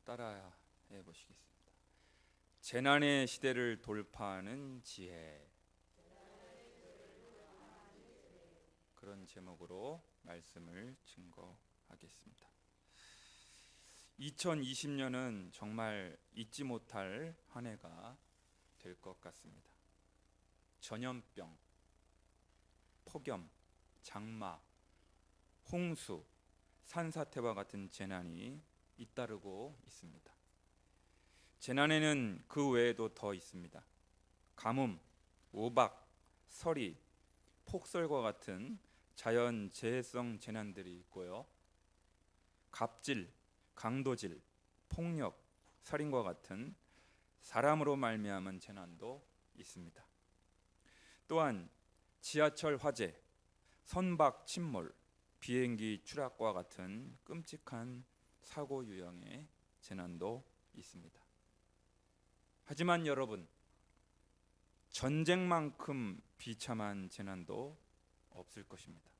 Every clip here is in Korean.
따라해 보시겠습니다. 재난의 시대를 돌파하는 지혜, 그런 제목으로 말씀을 증거하겠습니다. 2020년은 정말 잊지 못할 한 해가 될 것 같습니다. 전염병, 폭염, 장마, 홍수, 산사태와 같은 재난이 잇따르고 있습니다. 재난에는 그 외에도 더 있습니다. 가뭄, 우박, 서리, 폭설과 같은 자연 재해성 재난들이 있고요. 갑질, 강도질, 폭력, 살인과 같은 사람으로 말미암은 재난도 있습니다. 또한 지하철 화재, 선박 침몰, 비행기 추락과 같은 끔찍한 사고 유형의 재난도 있습니다. 하지만 여러분, 전쟁만큼 비참한 재난도 없을 것입니다.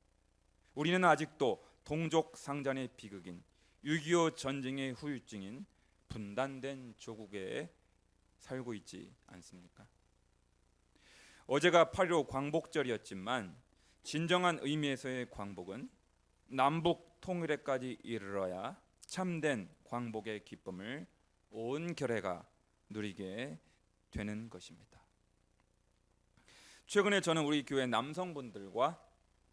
우리는 아직도 동족 상잔의 비극인 6.25 전쟁의 후유증인 분단된 조국에 살고 있지 않습니까? 어제가 8.15 광복절이었지만 진정한 의미에서의 광복은 남북 통일에까지 이르러야 참된 광복의 기쁨을 온 결해가 누리게 되는 것입니다. 최근에 저는 우리 교회 남성분들과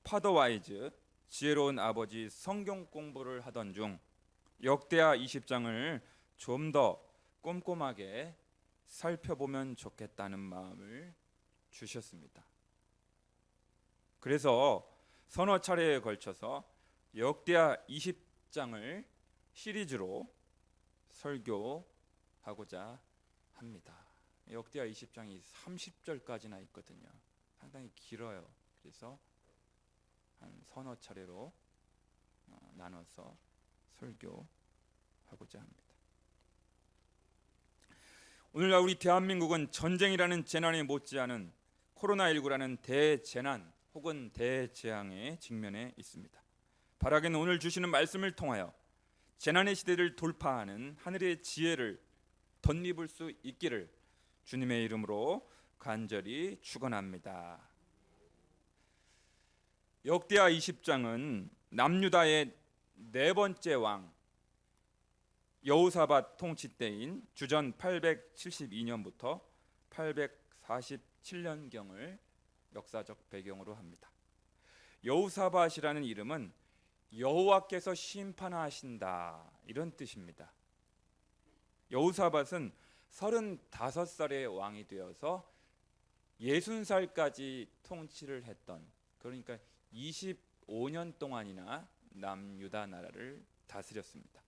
파더와이즈 지혜로운 아버지 성경 공부를 하던 중 역대하 20장을 좀 더 꼼꼼하게 살펴보면 좋겠다는 마음을 주셨습니다. 그래서 서너 차례에 걸쳐서 역대하 20장을 시리즈로 설교하고자 합니다. 역대하 20장이 30절까지나 있거든요. 상당히 길어요. 그래서 한 서너 차례로 나눠서 설교하고자 합니다. 오늘날 우리 대한민국은 전쟁이라는 재난에 못지않은 코로나19라는 대재난 혹은 대재앙에 직면해 있습니다. 바라기는 오늘 주시는 말씀을 통하여 재난의 시대를 돌파하는 하늘의 지혜를 덧입을 수 있기를 주님의 이름으로 간절히 축원합니다. 역대하 20장은 남유다의 네 번째 왕 여호사밧 통치 때인 주전 872년부터 847년경을 역사적 배경으로 합니다. 여호사밧이라는 이름은 여호와께서 심판하신다, 이런 뜻입니다. 여호사밧은 35살의 왕이 되어서 60살까지 통치를 했던, 그러니까 25년 동안이나 남유다 나라를 다스렸습니다.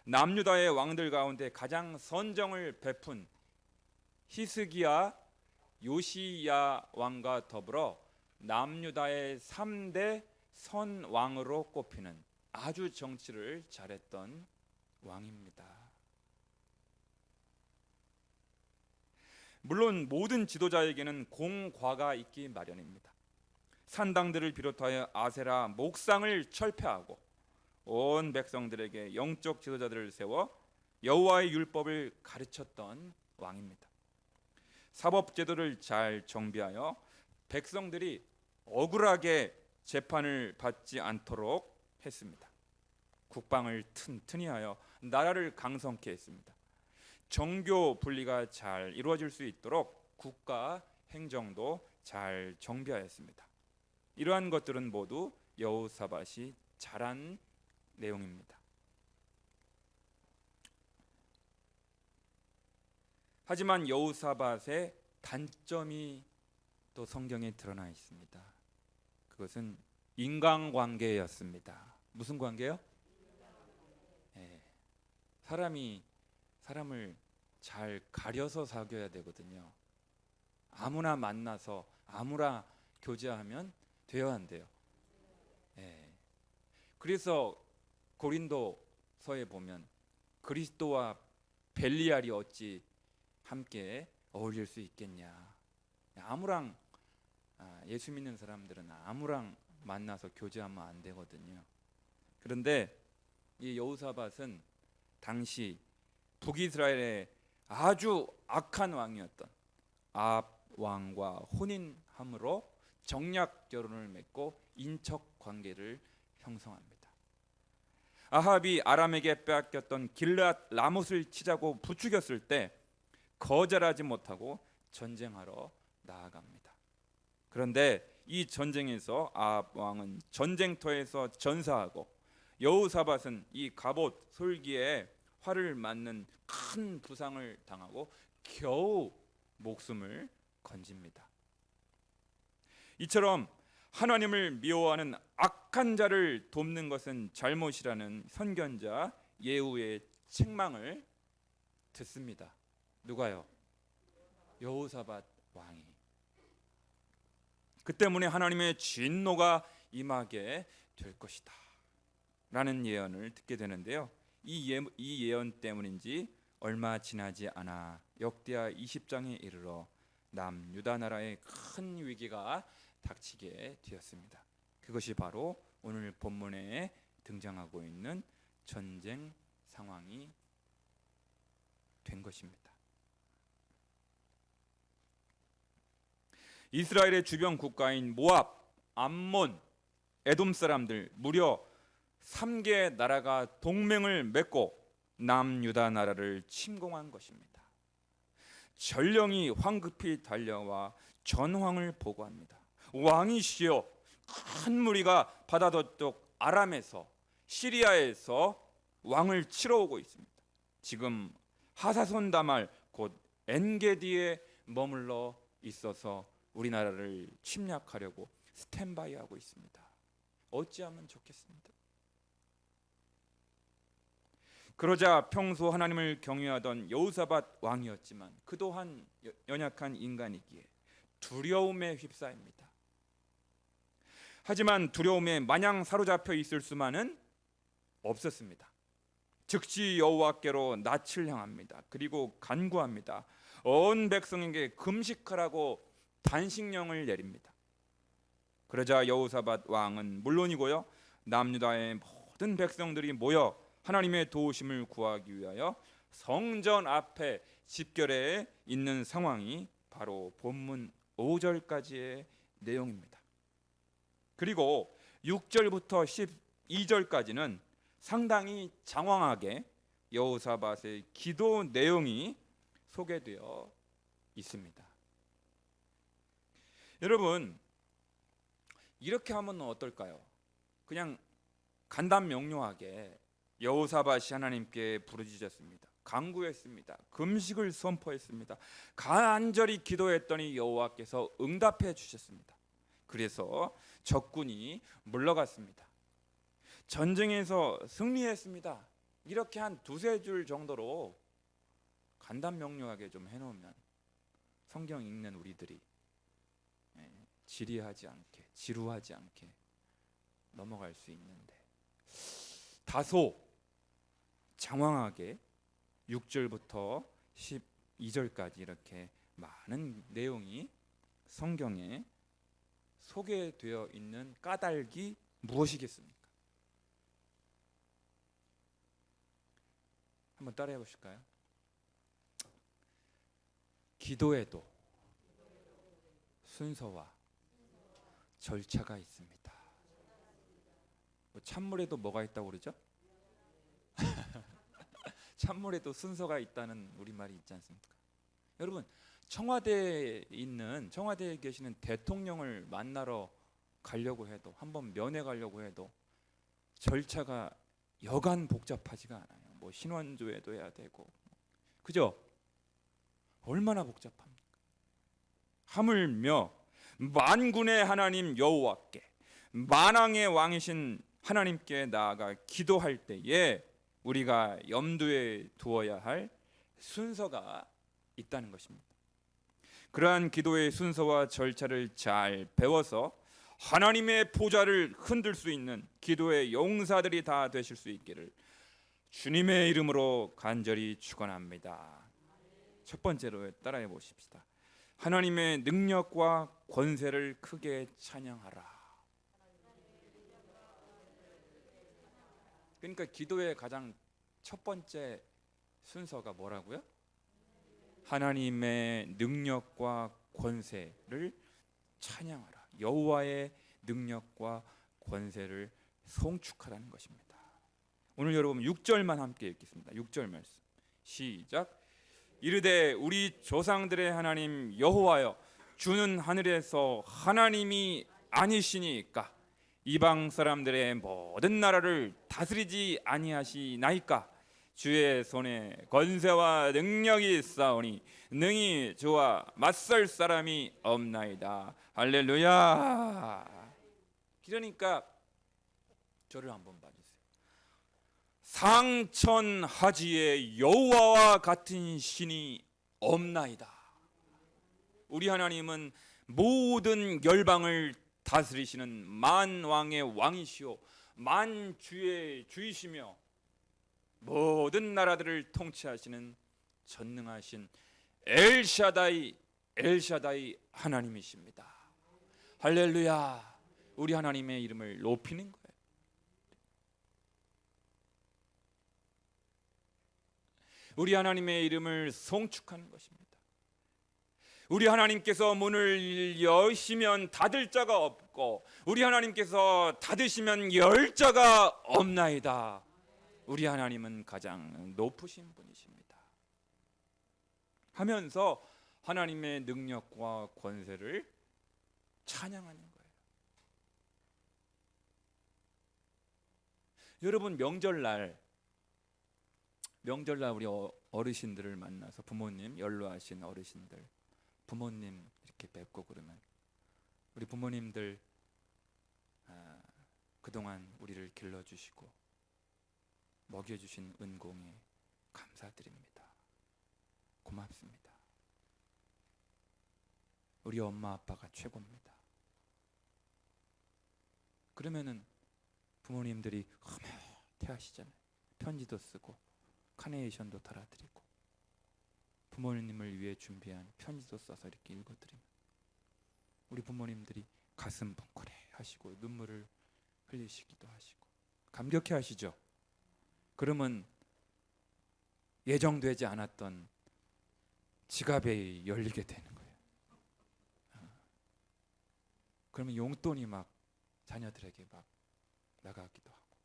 남유다의 왕들 가운데 가장 선정을 베푼 히스기야, 요시야 왕과 더불어 남유다의 3대 선왕으로 꼽히는 아주 정치를 잘했던 왕입니다. 물론 모든 지도자에게는 공과가 있기 마련입니다. 산당들을 비롯하여 아세라 목상을 철폐하고 온 백성들에게 영적 지도자들을 세워 여호와의 율법을 가르쳤던 왕입니다. 사법제도를 잘 정비하여 백성들이 억울하게 재판을 받지 않도록 했습니다. 국방을 튼튼히 하여 나라를 강성케 했습니다. 정교 분리가 잘 이루어질 수 있도록 국가 행정도 잘 정비하였습니다. 이러한 것들은 모두 여호사밧이 잘한 내용입니다. 하지만 여호사밧의 단점이 또 성경에 드러나 있습니다. 그것은 인간관계였습니다. 무슨 관계요? 사람이 사람을 잘 가려서 사귀어야 되거든요. 아무나 만나서 아무나 교제하면 돼요, 안 돼요? 그래서 고린도서에 보면 그리스도와 벨리알이 어찌 함께 어울릴 수 있겠냐. 아무랑 예수 믿는 사람들은 아무랑 만나서 교제하면 안 되거든요. 그런데 이 여호사밧은 당시 북이스라엘의 아주 악한 왕이었던 아합 왕과 혼인함으로 정략 결혼을 맺고 인척 관계를 형성합니다. 아합이 아람에게 빼앗겼던 길앗 라못을 치자고 부추겼을 때 거절하지 못하고 전쟁하러 나아갑니다. 그런데 이 전쟁에서 아합 왕은 전쟁터에서 전사하고 여호사밧은 이 갑옷 솔기에 활을 맞는 큰 부상을 당하고 겨우 목숨을 건집니다. 이처럼 하나님을 미워하는 악한 자를 돕는 것은 잘못이라는 선견자 예후의 책망을 듣습니다. 누가요? 여호사밧 왕이. 그 때문에 하나님의 진노가 임하게 될 것이다 라는 예언을 듣게 되는데요. 이 예언 때문인지 얼마 지나지 않아 역대하 20장에 이르러 남유다 나라에 큰 위기가 닥치게 되었습니다. 그것이 바로 오늘 본문에 등장하고 있는 전쟁 상황이 된 것입니다. 이스라엘의 주변 국가인 모압, 암몬, 에돔 사람들 무려 3개 나라가 동맹을 맺고 남유다 나라를 침공한 것입니다. 전령이 황급히 달려와 전황을 보고합니다. 왕이시여, 큰 무리가 바다 저쪽 아람에서 시리아에서 왕을 치러 오고 있습니다. 지금 하사손 다말 곧 엔게디에 머물러 있어서 우리나라를 침략하려고 스탠바이하고 있습니다. 어찌하면 좋겠습니다. 그러자 평소 하나님을 경외하던 여호사밧 왕이었지만 그 또한 연약한 인간이기에 두려움에 휩싸입니다. 하지만 두려움에 마냥 사로잡혀 있을 수만은 없었습니다. 즉시 여호와께로 낯을 향합니다. 그리고 간구합니다. 온 백성에게 금식하라고 단식령을 내립니다. 그러자 여호사밧 왕은 물론이고요, 남유다의 모든 백성들이 모여 하나님의 도우심을 구하기 위하여 성전 앞에 집결해 있는 상황이 바로 본문 5절까지의 내용입니다. 그리고 6절부터 12절까지는 상당히 장황하게 여호사밧의 기도 내용이 소개되어 있습니다. 여러분, 이렇게 하면 어떨까요? 그냥 간단명료하게 여호사밧이 하나님께 부르짖었습니다. 간구했습니다. 금식을 선포했습니다. 간절히 기도했더니 여호와께서 응답해 주셨습니다. 그래서 적군이 물러갔습니다. 전쟁에서 승리했습니다. 이렇게 한 두세 줄 정도로 간단명료하게 좀 해놓으면 성경 읽는 우리들이 지리하지 않게, 지루하지 않게 넘어갈 수 있는데, 다소 장황하게 6절부터 12절까지 이렇게 많은 내용이 성경에 소개되어 있는 까닭이 무엇이겠습니까? 한번 따라해 보실까요? 기도에도 순서와 절차가 있습니다. 찬물에도 뭐가 있다고 그러죠? 찬물에도 순서가 있다는 우리말이 있지 않습니까? 여러분, 청와대에 계시는 대통령을 만나러 가려고 해도, 한번 면회 가려고 해도 절차가 여간 복잡하지가 않아요. 뭐 신원조회도 해야 되고, 그죠? 얼마나 복잡합니까? 하물며 만군의 하나님 여호와께, 만왕의 왕이신 하나님께 나아가 기도할 때에 우리가 염두에 두어야 할 순서가 있다는 것입니다. 그러한 기도의 순서와 절차를 잘 배워서 하나님의 보좌를 흔들 수 있는 기도의 용사들이 다 되실 수 있기를 주님의 이름으로 간절히 축원합니다. 첫 번째로 따라해 보십시다. 하나님의 능력과 권세를 크게 찬양하라. 그러니까 기도의 가장 첫 번째 순서가 뭐라고요? 하나님의 능력과 권세를 찬양하라. 여호와의 능력과 권세를 송축하라는 것입니다. 오늘 여러분 6절만 함께 읽겠습니다. 6절 말씀 시작. 이르되 우리 조상들의 하나님 여호와여, 주는 하늘에서 하나님이 아니시니까 이방 사람들의 모든 나라를 다스리지 아니하시나이까. 주의 손에 권세와 능력이 있사오니 능히 주와 맞설 사람이 없나이다. 할렐루야. 그러니까 저를 한번 봐주세요. 상천하지에 여호와와 같은 신이 없나이다. 우리 하나님은 모든 열방을 다스리시는 만왕의 왕이시오 만주의 주이시며 모든 나라들을 통치하시는 전능하신 엘샤다이 하나님이십니다. 할렐루야. 우리 하나님의 이름을 높이는 거예요. 우리 하나님의 이름을 송축하는 것입니다. 우리 하나님께서 문을 여시면 닫을 자가 없고 우리 하나님께서 닫으시면 열 자가 없나이다. 우리 하나님은 가장 높으신 분이십니다. 하면서 하나님의 능력과 권세를 찬양하는 거예요. 여러분 명절날 우리 어르신들을 만나서 부모님 연로하신 어르신들 부모님 이렇게 뵙고 그러면 우리 부모님들 그동안 우리를 길러주시고 먹여주신 은공에 감사드립니다. 고맙습니다. 우리 엄마 아빠가 최고입니다. 그러면은 부모님들이 태하시잖아요. 편지도 쓰고 카네이션도 달아드리고 부모님을 위해 준비한 편지도 써서 이렇게 읽어드리면 우리 부모님들이 가슴 뭉클해 하시고 눈물을 흘리시기도 하시고 감격해 하시죠. 그러면 예정되지 않았던 지갑이 열리게 되는 거예요. 그러면 용돈이 막 자녀들에게 막 나가기도 하고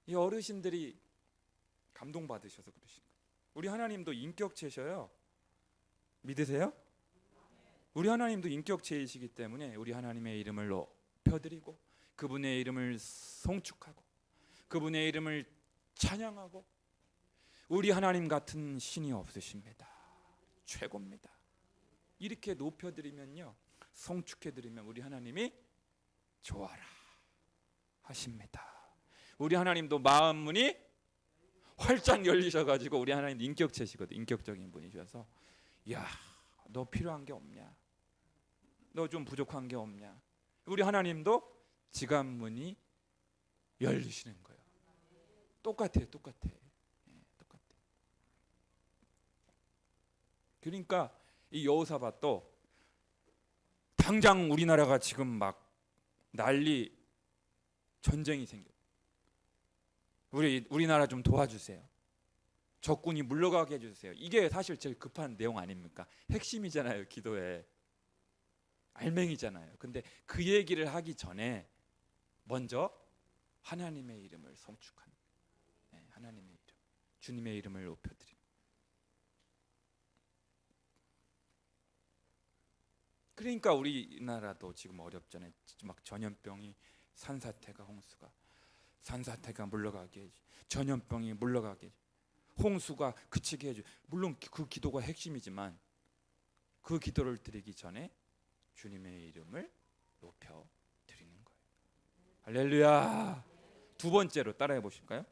이 어르신들이 감동받으셔서 그러신 거예요. 우리 하나님도 인격체셔요. 믿으세요? 우리 하나님도 인격체이시기 때문에 우리 하나님의 이름을 높여드리고 그분의 이름을 송축하고 그분의 이름을 찬양하고 우리 하나님 같은 신이 없으십니다. 최고입니다. 이렇게 높여드리면요 송축해드리면 우리 하나님이 좋아라 하십니다. 우리 하나님도 마음 문이 활짝 열리셔가지고 우리 하나님 인격체시거든. 인격적인 분이셔서 야, 너 필요한 게 없냐? 너 좀 부족한 게 없냐? 우리 하나님도 지갑 문이 열리시는 거예요. 똑같아요. 똑같아. 그러니까 이 여호사밧도 당장 우리나라가 지금 막 난리 전쟁이 생겨. 우리나라 좀 도와주세요. 적군이 물러가게 해주세요. 이게 사실 제일 급한 내용 아닙니까? 핵심이잖아요. 기도에 알맹이잖아요. 근데 그 얘기를 하기 전에 먼저 하나님의 이름을 송축하는 하나님의 이름, 주님의 이름을 높여드립니다. 그러니까 우리나라도 지금 어렵잖아요. 막 전염병이 산사태가 홍수가 산사태가 물러가게 해주 전염병이 물러가게 해주 홍수가 그치게 해주 물론 그 기도가 핵심이지만 그 기도를 드리기 전에 주님의 이름을 높여 드리는 거예요. 할렐루야. 두 번째로 따라해 보실까요?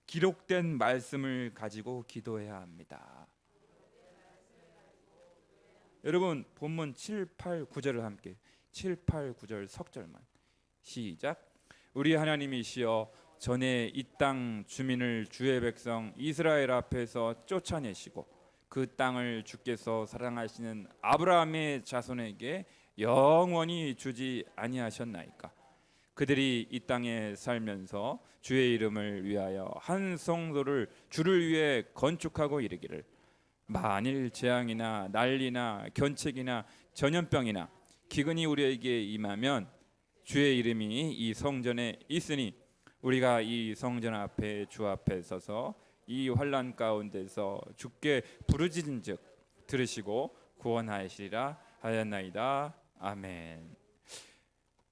기록된 말씀을 가지고 기도해야 합니다. 여러분 본문 7, 8, 9절을 함께 7, 8, 9절 석절만 시작. 우리 하나님이시여 전에 이 땅 주민을 주의 백성 이스라엘 앞에서 쫓아내시고 그 땅을 주께서 사랑하시는 아브라함의 자손에게 영원히 주지 아니하셨나이까. 그들이 이 땅에 살면서 주의 이름을 위하여 한 성소를 주를 위해 건축하고 이르기를 만일 재앙이나 난리나 견책이나 전염병이나 기근이 우리에게 임하면 주의 이름이 이 성전에 있으니 우리가 이 성전 앞에 주 앞에 서서 이 환난 가운데서 주께 부르짖은즉 들으시고 구원하시리라 하였나이다. 아멘.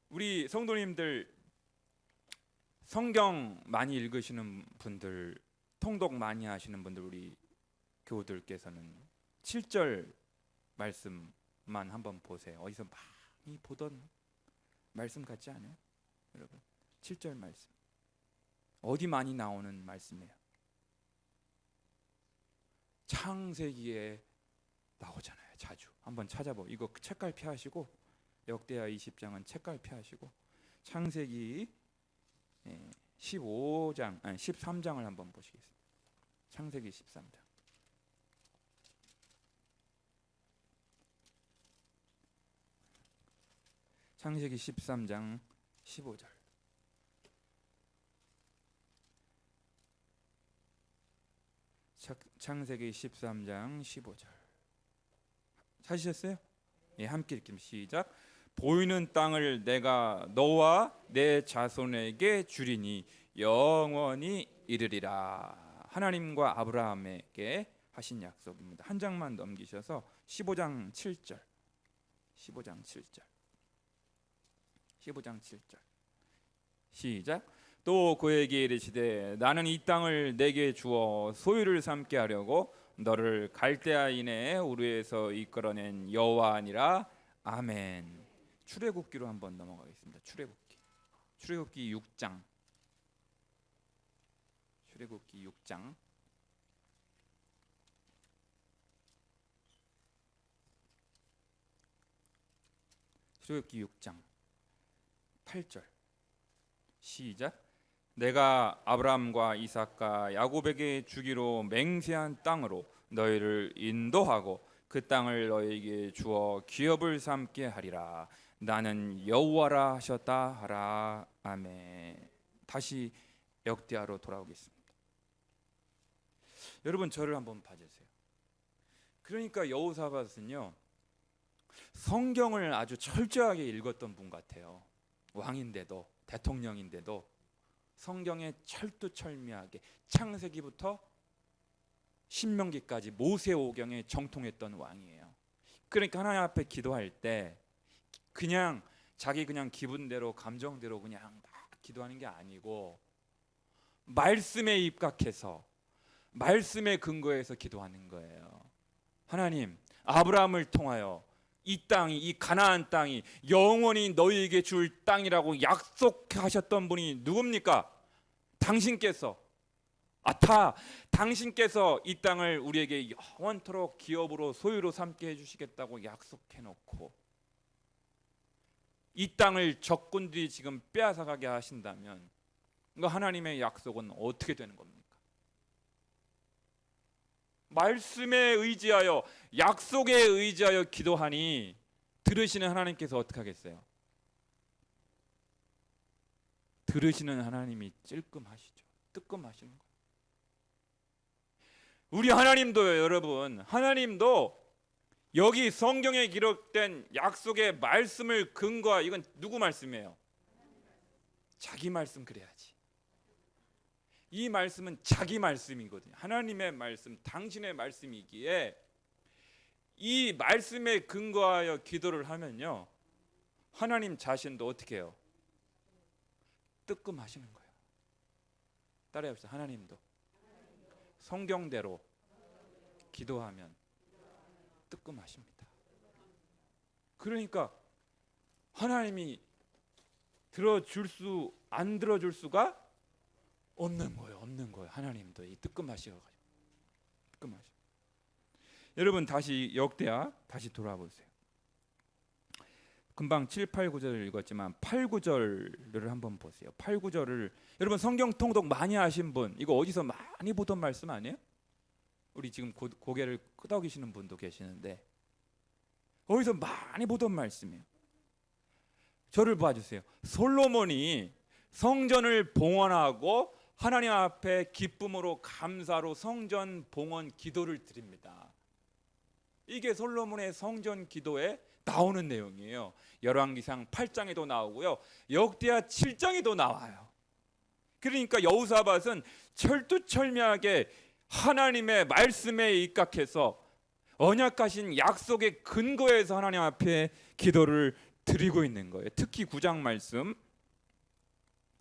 우리 성도님들 성경 많이 읽으시는 분들, 통독 많이 하시는 분들, 우리 교우들께서는 7절 말씀만 한번 보세요. 어디서 많이 보던 말씀 같지 않아요? 여러분 7절 말씀 어디 많이 나오는 말씀이에요? 창세기에 나오잖아요. 자주 한번 찾아보. 이거 책갈피 하시고 역대하 20장은 책갈피 하시고 창세기 15장 아니 13장을 한번 보시겠습니다. 창세기 13장. 창세기 13장 15절. 창세기 13장 15절. 찾으셨어요? 예, 함께 읽습니다. 시작. 보이는 땅을 내가 너와 내 자손에게 주리니 영원히 이르리라. 하나님과 아브라함에게 하신 약속입니다. 한 장만 넘기셔서 15장 7절. 15장 7절. 15장 7절. 시작. 또 그에게 이르시되 나는 이 땅을 내게 주어 소유를 삼게 하려고 너를 갈대아인의 우르에서 이끌어낸 여호와니라. 아멘. 출애굽기로 한번 넘어가겠습니다. 출애굽기. 출애굽기 6장. 출애굽기 6장. 출애굽기 6장 8절. 시작. 내가 아브라함과 이삭과 야곱에게 주기로 맹세한 땅으로 너희를 인도하고 그 땅을 너희에게 주어 기업을 삼게 하리라. 나는 여호와라 하셨다 하라. 아멘. 다시 역대하로 돌아오겠습니다. 여러분 저를 한번 봐주세요. 그러니까 여호사밧은요 성경을 아주 철저하게 읽었던 분 같아요. 왕인데도 대통령인데도 성경에 철두철미하게 창세기부터 신명기까지 모세오경에 정통했던 왕이에요. 그러니까 하나님 앞에 기도할 때 그냥 자기 그냥 기분대로 감정대로 그냥 막 기도하는 게 아니고 말씀에 입각해서 말씀에 근거해서 기도하는 거예요. 하나님, 아브라함을 통하여 이 땅이, 이 가나안 땅이 영원히 너희에게 줄 땅이라고 약속하셨던 분이 누굽니까? 당신께서. 당신께서 이 땅을 우리에게 영원토록 기업으로 소유로 삼게 해주시겠다고 약속해놓고 이 땅을 적군들이 지금 빼앗아가게 하신다면 그 하나님의 약속은 어떻게 되는 겁니까? 말씀에 의지하여 약속에 의지하여 기도하니 들으시는 하나님께서 어떻게 하겠어요? 들으시는 하나님이 찔끔하시죠. 뜨끔하시는 거예요. 우리 하나님도요, 여러분. 하나님도 여기 성경에 기록된 약속의 말씀을 근거하, 이건 누구 말씀이에요? 자기 말씀. 그래야지. 이 말씀은 자기 말씀이거든요. 하나님의 말씀, 당신의 말씀이기에 이 말씀에 근거하여 기도를 하면요 하나님 자신도 어떻게 해요? 뜨끔하시는 거예요. 따라해봅시다. 하나님도 성경대로 기도하면 뜨끔하십니다. 그러니까 하나님이 안 들어줄 수가 없는 거예요. 하나님도 이 뜨끔하셔가지고 뜨끔하셔. 여러분 다시 역대하 다시 돌아와 보세요. 금방 7, 8, 9절을 읽었지만 8, 9절을 한번 보세요. 8, 9절을 여러분 성경 통독 많이 하신 분 이거 어디서 많이 보던 말씀 아니에요? 우리 지금 고개를 끄덕이시는 분도 계시는데 어디서 많이 보던 말씀이에요. 저를 봐주세요. 솔로몬이 성전을 봉헌하고 하나님 앞에 기쁨으로 감사로 성전 봉헌 기도를 드립니다. 이게 솔로몬의 성전 기도에 나오는 내용이에요. 열왕기상 8장에도 나오고요, 역대하 7장에도 나와요. 그러니까 여호사밧은 철두철미하게 하나님의 말씀에 입각해서 언약하신 약속의 근거에서 하나님 앞에 기도를 드리고 있는 거예요. 특히 9장 말씀,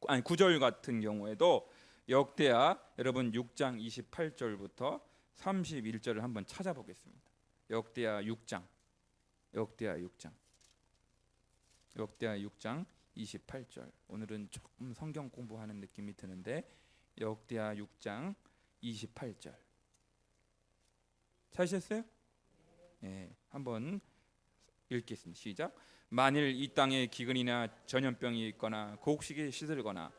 9절 같은 경우에도 역대하 여러분 6장 28절부터 31절을 한번 찾아보겠습니다. 역대하 6장 28절. 오늘은 조금 성경 공부하는 느낌이 드는데 역대하 6장 28절 찾으셨어요? 네, 한번 읽겠습니다. 시작. 만일 이 땅에 기근이나 전염병이 있거나 곡식이 시들거나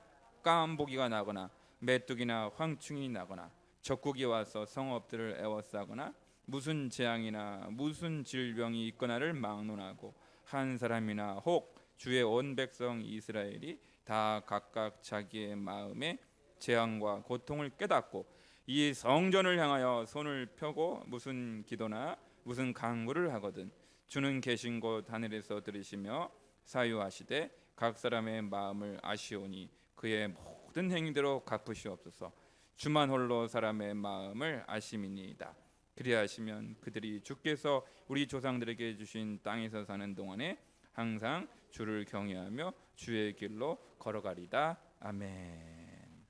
까만보기가 나거나 메뚜기나 황충이 나거나 적국이 와서 성읍들을 에워싸거나 무슨 재앙이나 무슨 질병이 있거나를 막론하고 한 사람이나 혹 주의 온 백성 이스라엘이 다 각각 자기의 마음에 재앙과 고통을 깨닫고 이 성전을 향하여 손을 펴고 무슨 기도나 무슨 간구를 하거든 주는 계신 곳 하늘에서 들으시며 사유하시되 각 사람의 마음을 아시오니 그의 모든 행위대로 갚으시옵소서. 주만 홀로 사람의 마음을 아심이니이다. 그리하시면 그들이 주께서 우리 조상들에게 주신 땅에서 사는 동안에 항상 주를 경외하며 주의 길로 걸어가리다. 아멘.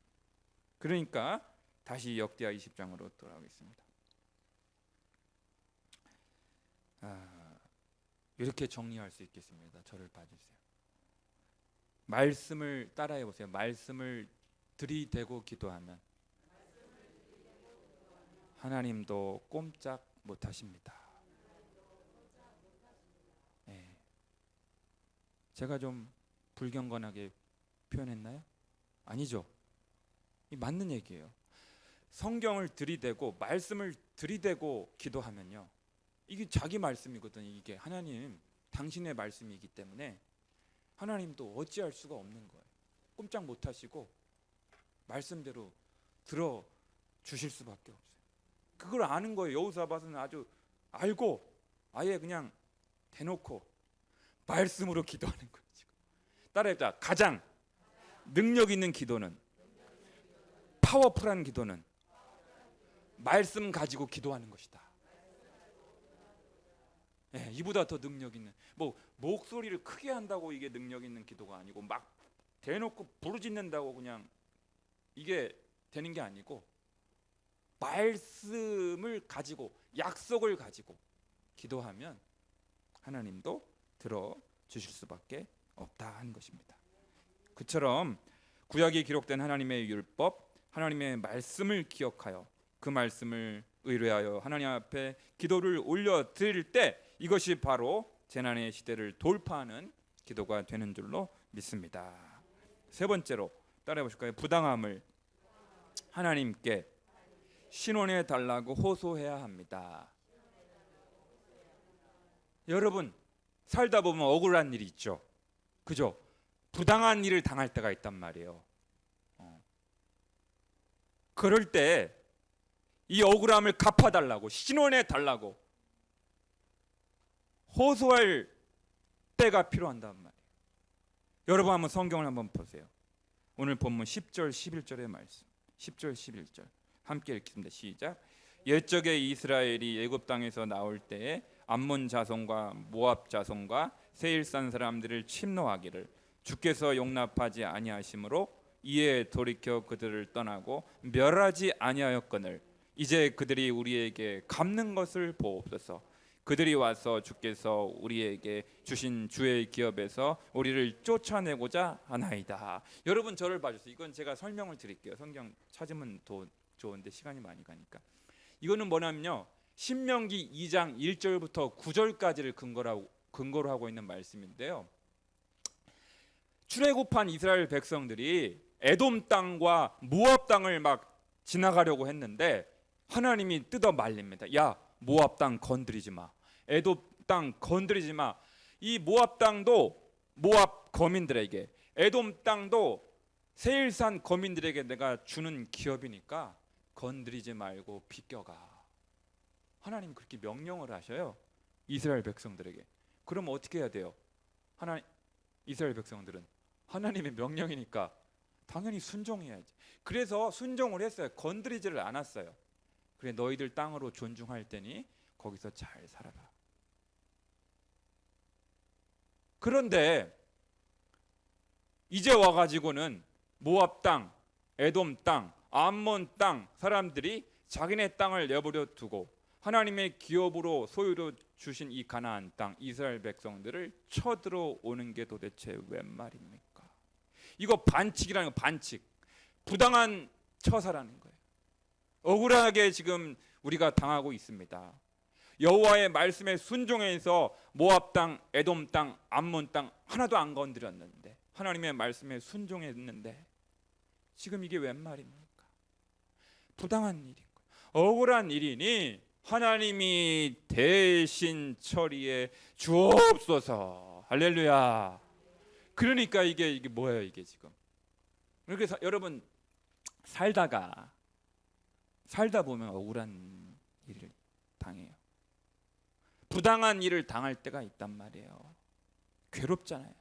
그러니까 다시 역대하 20장으로 돌아오겠습니다. 이렇게 정리할 수 있겠습니다. 저를 봐주세요. 말씀을 따라해 보세요. 말씀을 들이대고 기도하면 하나님도 꼼짝 못하십니다. 네. 제가 좀 불경건하게 표현했나요? 아니죠. 이 맞는 얘기예요. 성경을 들이대고 말씀을 들이대고 기도하면요, 이게 자기 말씀이거든요. 이게 하나님 당신의 말씀이기 때문에 하나님도 어찌할 수가 없는 거예요. 꼼짝 못하시고 말씀대로 들어 주실 수밖에 없어요. 그걸 아는 거예요. 여호사밧은 아주 알고 아예 그냥 대놓고 말씀으로 기도하는 거예요. 지금 따라해보자. 가장 능력 있는 기도는, 파워풀한 기도는 말씀 가지고 기도하는 것이다. 네, 이보다 더 능력 있는, 뭐 목소리를 크게 한다고 이게 능력 있는 기도가 아니고 막 대놓고 부르짖는다고 그냥 이게 되는 게 아니고 말씀을 가지고 약속을 가지고 기도하면 하나님도 들어 주실 수밖에 없다 하는 것입니다. 그처럼 구약에 기록된 하나님의 율법, 하나님의 말씀을 기억하여 그 말씀을 의뢰하여 하나님 앞에 기도를 올려 드릴 때 이것이 바로 재난의 시대를 돌파하는 기도가 되는 줄로 믿습니다. 세 번째로 따라해 보실까요? 부당함을 하나님께 신원해 달라고 호소해야 합니다. 여러분 살다 보면 억울한 일이 있죠. 그죠? 부당한 일을 당할 때가 있단 말이에요. 그럴 때 이 억울함을 갚아달라고, 신원해 달라고 호소할 때가 필요한단 말이에요. 여러분 한번 성경을 한번 보세요. 오늘 본문 10절 11절의 말씀, 10절 11절 함께 읽겠습니다. 시작. 옛적에 이스라엘이 애굽 땅에서 나올 때에 암몬 자손과 모압 자손과 세일산 사람들을 침노하기를 주께서 용납하지 아니하심으로 이에 돌이켜 그들을 떠나고 멸하지 아니하였거늘 이제 그들이 우리에게 갚는 것을 보옵소서. 그들이 와서 주께서 우리에게 주신 주의 기업에서 우리를 쫓아내고자 하나이다. 여러분 저를 봐주세요. 이건 제가 설명을 드릴게요. 성경 찾으면 더 좋은데 시간이 많이 가니까. 이거는 뭐냐면요, 신명기 2장 1절부터 9절까지를 근거로 하고 있는 말씀인데요, 출애굽한 이스라엘 백성들이 에돔 땅과 모압 땅을 막 지나가려고 했는데 하나님이 뜯어 말립니다. 야, 모압 땅 건드리지 마. 에돔 땅 건드리지 마. 이 모압 땅도 모압 거민들에게, 에돔 땅도 세일산 거민들에게 내가 주는 기업이니까 건드리지 말고 비껴가. 하나님 그렇게 명령을 하셔요, 이스라엘 백성들에게. 그럼 어떻게 해야 돼요? 이스라엘 백성들은 하나님의 명령이니까 당연히 순종해야지. 그래서 순종을 했어요. 건드리지를 않았어요. 그래, 너희들 땅으로 존중할 테니 거기서 잘 살아라. 그런데 이제 와가지고는 모압 땅, 에돔 땅, 암몬 땅 사람들이 자기네 땅을 내버려 두고 하나님의 기업으로 소유로 주신 이 가나안 땅, 이스라엘 백성들을 쳐들어오는 게 도대체 웬 말입니까? 이거 반칙이라는 거, 반칙. 부당한 처사라는 거예요. 억울하게 지금 우리가 당하고 있습니다. 여호와의 말씀에 순종해서 모압 땅, 에돔 땅, 암몬 땅 하나도 안 건드렸는데, 하나님의 말씀에 순종했는데 지금 이게 웬 말입니까? 부당한 일인 거예요. 억울한 일이니 하나님이 대신 처리해 주옵소서. 할렐루야. 그러니까 이게 뭐예요, 이게 지금? 그래서 여러분 살다 보면 억울한 일을 당해요. 부당한 일을 당할 때가 있단 말이에요. 괴롭잖아요.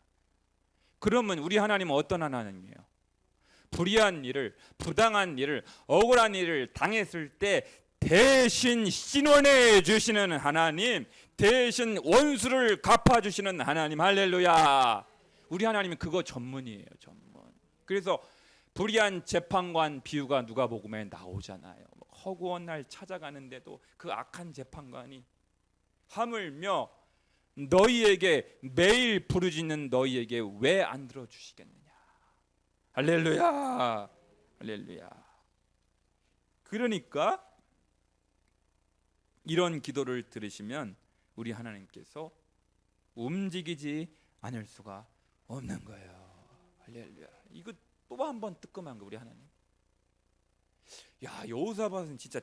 그러면 우리 하나님은 어떤 하나님이에요? 불의한 일을, 부당한 일을, 억울한 일을 당했을 때 대신 신원해 주시는 하나님, 대신 원수를 갚아주시는 하나님. 할렐루야. 우리 하나님은 그거 전문이에요, 전문. 그래서 불의한 재판관 비유가 누가복음에 나오잖아요. 허구한 날 찾아가는데도 그 악한 재판관이 하물며 너희에게 매일 부르짖는 너희에게 왜 안 들어주시겠느냐. 할렐루야. 할렐루야. 그러니까 이런 기도를 들으시면 우리 하나님께서 움직이지 않을 수가 없는 거예요. 할렐루야. 이거 또 한 번 뜨끔한 거, 우리 하나님. 야, 여호사밧은 진짜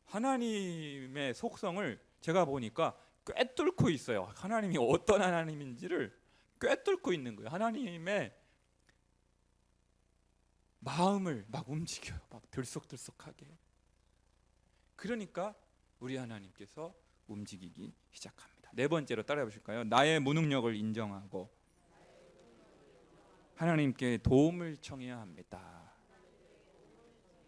하나님의 속성을 제가 보니까 꿰뚫고 있어요. 하나님이 어떤 하나님인지를 꿰뚫고 있는 거예요. 하나님의 마음을 막 움직여요. 막 들썩들썩하게. 그러니까 우리 하나님께서 움직이기 시작합니다. 네 번째로 따라해 보실까요? 나의 무능력을 인정하고 하나님께 도움을 청해야 합니다.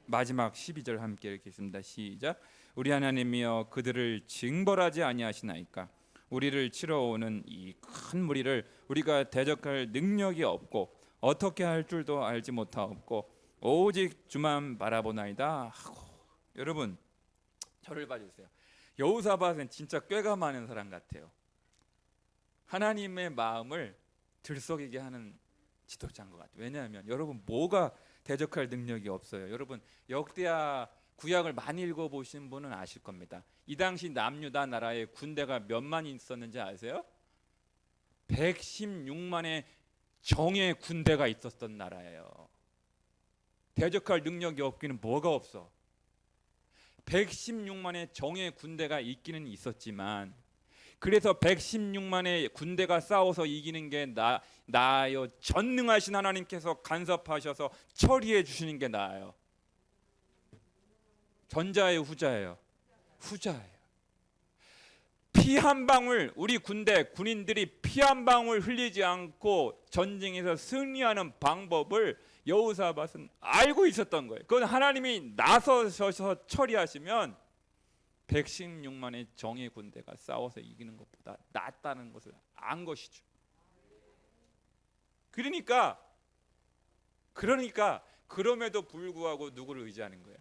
마지막 12절 함께 읽겠습니다. 시작. 우리 하나님이여 그들을 징벌하지 아니하시나이까. 우리를 치러 오는 이 큰 무리를 우리가 대적할 능력이 없고 어떻게 할 줄도 알지 못하옵고 오직 주만 바라보나이다 하고. 여러분 저를 봐주세요. 여호사밧은 진짜 꾀가 많은 사람 같아요. 하나님의 마음을 들썩이게 하는 지도자인 것 같아요. 왜냐하면 여러분 뭐가 대적할 능력이 없어요. 여러분 역대하 구약을 많이 읽어보신 분은 아실 겁니다. 이 당시 남유다 나라에 군대가 몇만 있었는지 아세요? 116만의 정예 군대가 있었던 나라예요. 대적할 능력이 없기는 뭐가 없어. 116만의 정예 군대가 있기는 있었지만, 그래서 116만의 군대가 싸워서 이기는 게 나아요. 전능하신 하나님께서 간섭하셔서 처리해 주시는 게 나아요. 전자예요, 후자예요? 후자예요. 피 한 방울, 우리 군인들이 피 한 방울 흘리지 않고 전쟁에서 승리하는 방법을 여호사밧은 알고 있었던 거예요. 그건 하나님이 나서셔서 처리하시면 116만의 정예 군대가 싸워서 이기는 것보다 낫다는 것을 안 것이죠. 그러니까 그럼에도 불구하고 누구를 의지하는 거예요?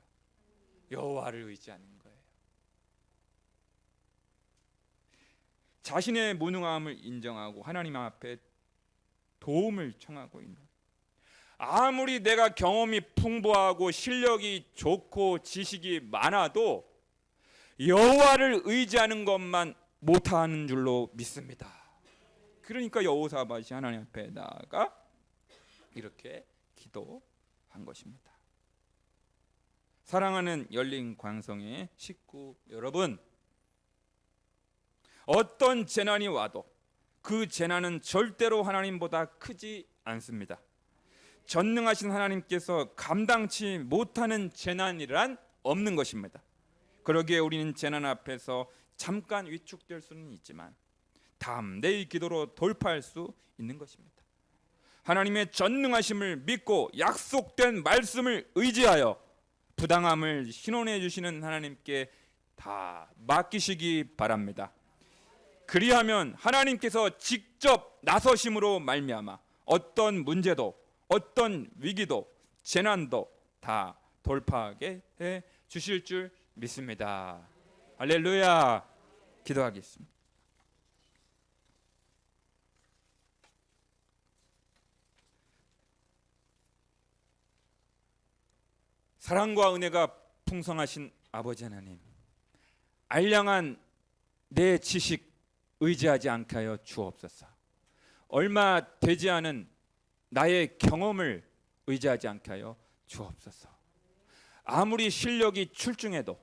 여호와를 의지하는 거예요. 자신의 무능함을 인정하고 하나님 앞에 도움을 청하고 있는 거예요. 아무리 내가 경험이 풍부하고 실력이 좋고 지식이 많아도 여호와를 의지하는 것만 못하는 줄로 믿습니다. 그러니까 여호사밧이 하나님 앞에 나아가 이렇게 기도한 것입니다. 사랑하는 열린 광성의 식구 여러분, 어떤 재난이 와도 그 재난은 절대로 하나님보다 크지 않습니다. 전능하신 하나님께서 감당치 못하는 재난이란 없는 것입니다. 그러기에 우리는 재난 앞에서 잠깐 위축될 수는 있지만 담대히 기도로 돌파할 수 있는 것입니다. 하나님의 전능하심을 믿고 약속된 말씀을 의지하여 부당함을 신원해 주시는 하나님께 다 맡기시기 바랍니다. 그리하면 하나님께서 직접 나서심으로 말미암아 어떤 문제도 어떤 위기도 재난도 다 돌파하게 해 주실 줄 믿습니다. 할렐루야. 기도하겠습니다. 사랑과 은혜가 풍성하신 아버지 하나님, 알량한 내 지식 의지하지 않게 하여 주옵소서. 얼마 되지 않은 나의 경험을 의지하지 않게 하여 주옵소서. 아무리 실력이 출중해도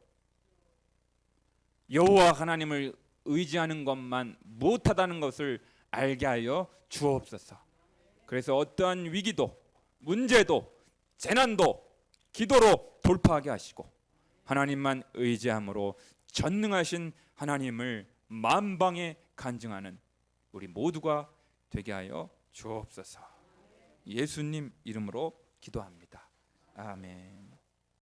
여호와 하나님을 의지하는 것만 못하다는 것을 알게 하여 주옵소서. 그래서 어떠한 위기도 문제도 재난도 기도로 돌파하게 하시고 하나님만 의지함으로 전능하신 하나님을 만방에 간증하는 우리 모두가 되게 하여 주옵소서. 예수님 이름으로 기도합니다. 아멘.